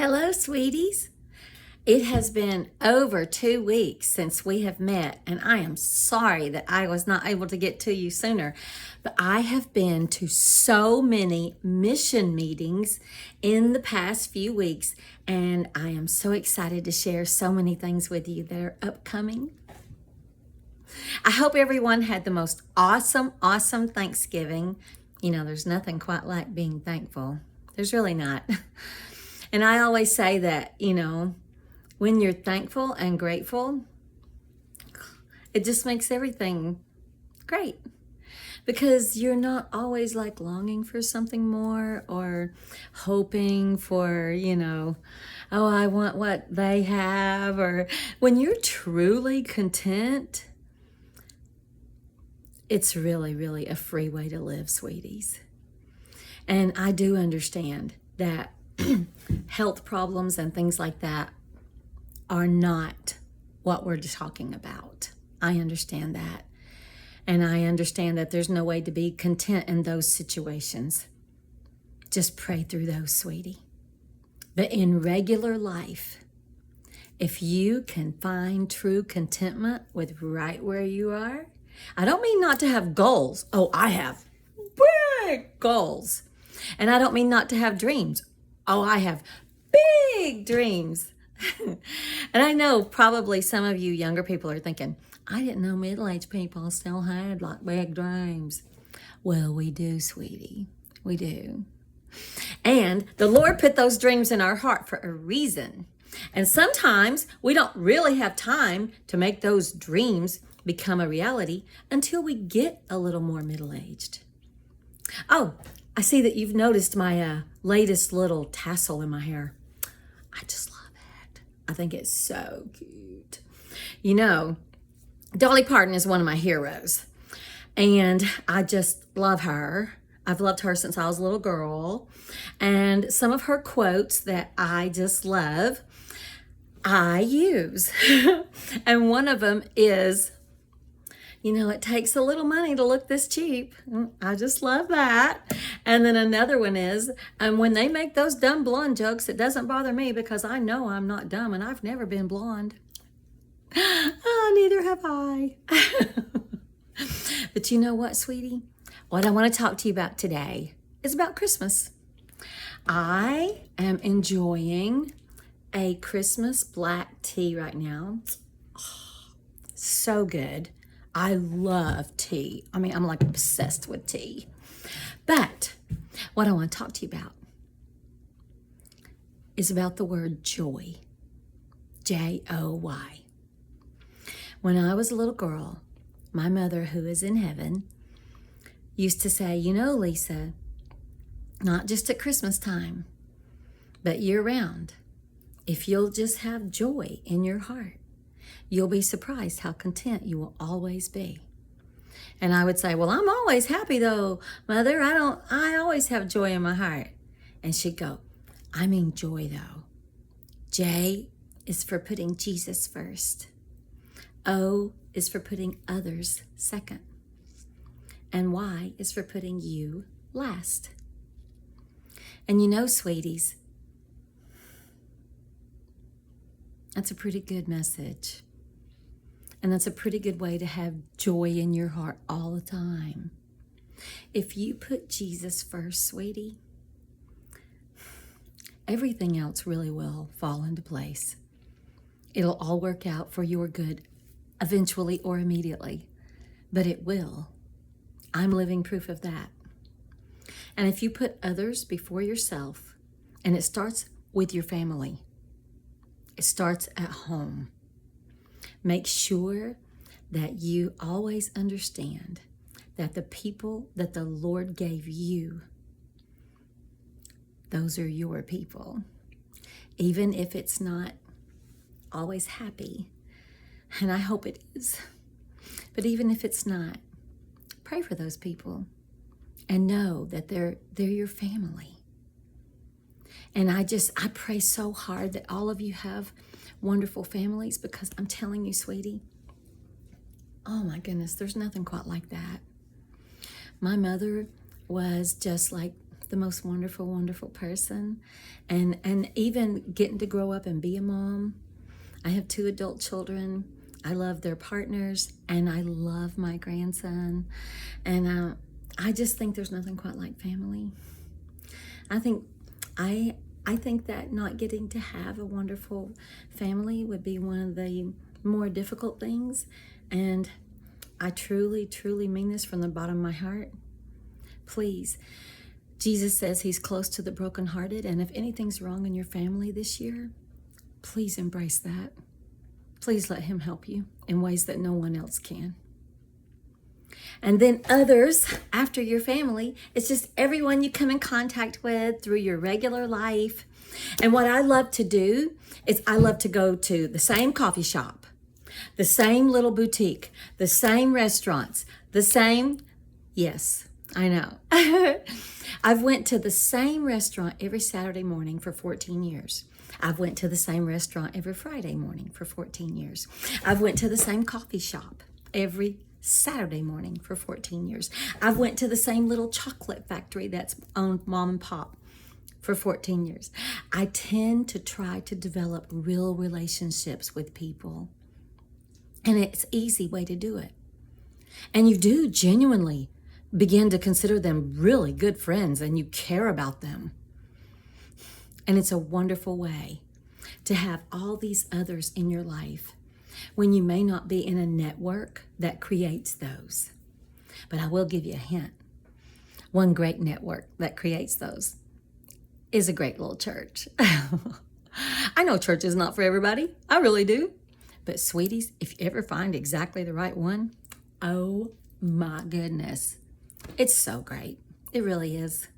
Hello, sweeties. It has been over 2 weeks since we have met, and I am sorry that I was not able to get to you sooner. But I have been to so many mission meetings in the past few weeks, and I am so excited to share so many things with you that are upcoming. I hope everyone had the most awesome Thanksgiving. You know, there's nothing quite like being thankful. There's really not. And I always say that, when you're thankful and grateful, it just makes everything great. Because you're not always like longing for something more or hoping for, oh, I want what they have. Or when you're truly content, it's really a free way to live, sweeties. And I do understand that health problems and things like that are not what we're talking about. I understand that. And I understand that there's no way to be content in those situations. Just pray through those, sweetie. But in regular life, if you can find true contentment with right where you are, I don't mean not to have goals. Oh, I have big goals. And I don't mean not to have dreams. Oh, I have big dreams. And I know probably some of you younger people are thinking, I didn't know middle-aged people still had like big dreams. Well, we do, sweetie. We do. And the Lord put those dreams in our heart for a reason. And sometimes we don't really have time to make those dreams become a reality until we get a little more middle-aged. Oh, I see that you've noticed my latest little tassel in my hair. I just love it. I think it's so cute. Dolly Parton is one of my heroes, and I just love her. I've loved her since I was a little girl, and some of her quotes that I just love, I use. And one of them is, it takes a little money to look this cheap. I just love that. And then another one is, when they make those dumb blonde jokes, it doesn't bother me because I know I'm not dumb and I've never been blonde. Oh, neither have I. But you know what, sweetie? What I want to talk to you about today is about Christmas. I am enjoying a Christmas black tea right now. Oh, so good. I love tea. I'm like obsessed with tea. But what I want to talk to you about is about the word joy. Joy. When I was a little girl, my mother, who is in heaven, used to say, Lisa, not just at Christmas time, but year-round, if you'll just have joy in your heart, you'll be surprised how content you will always be. And I would say, well, I'm always happy though, Mother. I always have joy in my heart. And she'd go, I mean joy though. J is for putting Jesus first. O is for putting others second. And Y is for putting you last. And sweeties, that's a pretty good message. And that's a pretty good way to have joy in your heart all the time. If you put Jesus first, sweetie, everything else really will fall into place. It'll all work out for your good, eventually or immediately, but it will. I'm living proof of that. And if you put others before yourself, and it starts with your family, it starts at home. Make sure that you always understand that the people that the Lord gave you, those are your people. Even if it's not always happy, and I hope it is, but even if it's not, pray for those people and know that they're your family. And I pray so hard that all of you have wonderful families, because I'm telling you, sweetie, oh my goodness, there's nothing quite like that. My mother was just like the most wonderful, wonderful person. And even getting to grow up and be a mom. I have 2 adult children. I love their partners, and I love my grandson. And I just think there's nothing quite like family. I think that not getting to have a wonderful family would be one of the more difficult things. And I truly, truly mean this from the bottom of my heart. Please, Jesus says he's close to the brokenhearted. And if anything's wrong in your family this year, please embrace that. Please let him help you in ways that no one else can. And then others after your family, it's just everyone you come in contact with through your regular life. And what I love to do is I love to go to the same coffee shop, the same little boutique, the same restaurants, the same, yes, I know. I've went to the same restaurant every Saturday morning for 14 years. I've went to the same restaurant every Friday morning for 14 years. I've went to the same coffee shop every Saturday morning for 14 years. I've went to the same little chocolate factory that's owned mom and pop for 14 years. I tend to try to develop real relationships with people. And it's an easy way to do it. And you do genuinely begin to consider them really good friends, and you care about them. And it's a wonderful way to have all these others in your life when you may not be in a network that creates those. But I will give you a hint. One great network that creates those is a great little church. I know church is not for everybody. I really do. But sweeties, if you ever find exactly the right one, oh my goodness. It's so great. It really is.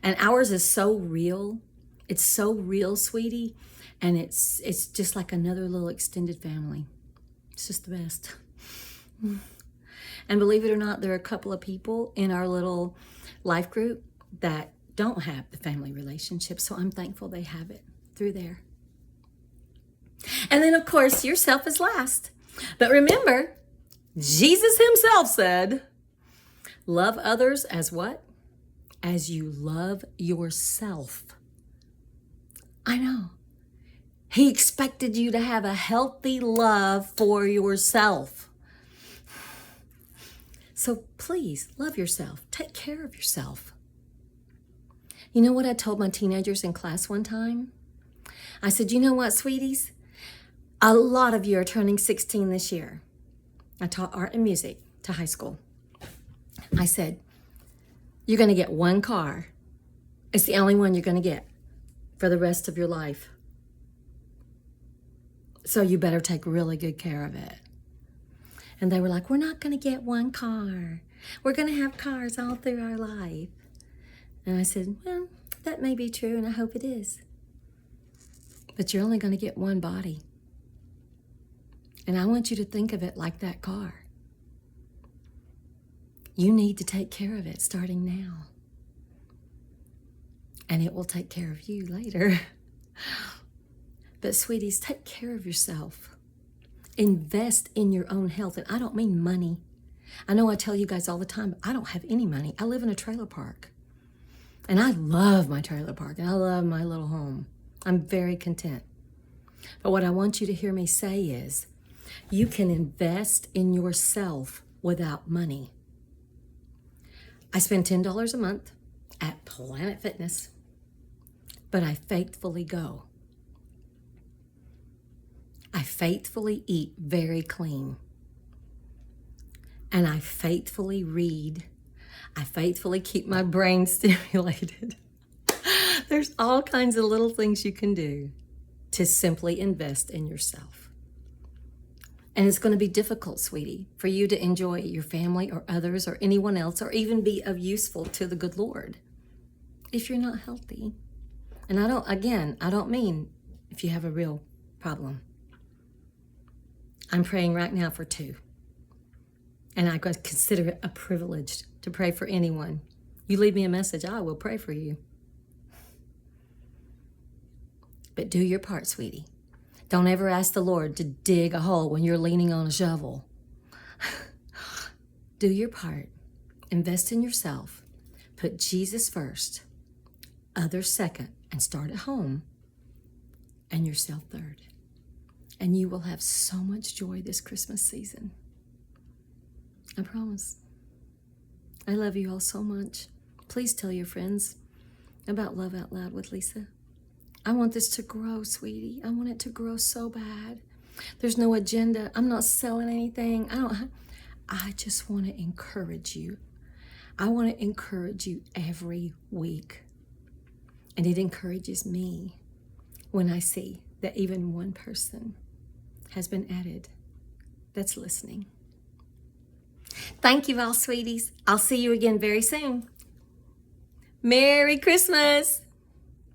And ours is so real. It's so real, sweetie. And it's just like another little extended family. It's just the best. And believe it or not, there are a couple of people in our little life group that don't have the family relationship. So I'm thankful they have it through there. And then, of course, yourself is last. But remember, Jesus himself said, love others as what? As you love yourself. I know. He expected you to have a healthy love for yourself. So please love yourself. Take care of yourself. You know what I told my teenagers in class one time? I said, you know what, sweeties? A lot of you are turning 16 this year. I taught art and music to high school. I said, you're going to get one car. It's the only one you're going to get for the rest of your life. So you better take really good care of it. And they were like, we're not going to get one car. We're going to have cars all through our life. And I said, well, that may be true, and I hope it is. But you're only going to get one body. And I want you to think of it like that car. You need to take care of it starting now. And it will take care of you later. But sweeties, take care of yourself. Invest in your own health. And I don't mean money. I know I tell you guys all the time, but I don't have any money. I live in a trailer park. And I love my trailer park, and I love my little home. I'm very content. But what I want you to hear me say is, you can invest in yourself without money. I spend $10 a month at Planet Fitness, but I faithfully go. I faithfully eat very clean. And I faithfully read. I faithfully keep my brain stimulated. There's all kinds of little things you can do to simply invest in yourself. And it's going to be difficult, sweetie, for you to enjoy your family or others or anyone else, or even be of useful to the good Lord if you're not healthy. And I don't mean if you have a real problem. I'm praying right now for 2. And I consider it a privilege to pray for anyone. You leave me a message, I will pray for you. But do your part, sweetie. Don't ever ask the Lord to dig a hole when you're leaning on a shovel. Do your part. Invest in yourself. Put Jesus first. others second, and start at home, and yourself third. And you will have so much joy this Christmas season. I promise. I love you all so much. Please tell your friends about Love Out Loud with Lisa. I want this to grow, sweetie. I want it to grow so bad. There's no agenda. I'm not selling anything. I just want to encourage you. I want to encourage you every week. And it encourages me when I see that even one person has been added that's listening. Thank you all, sweeties. I'll see you again very soon. Merry Christmas.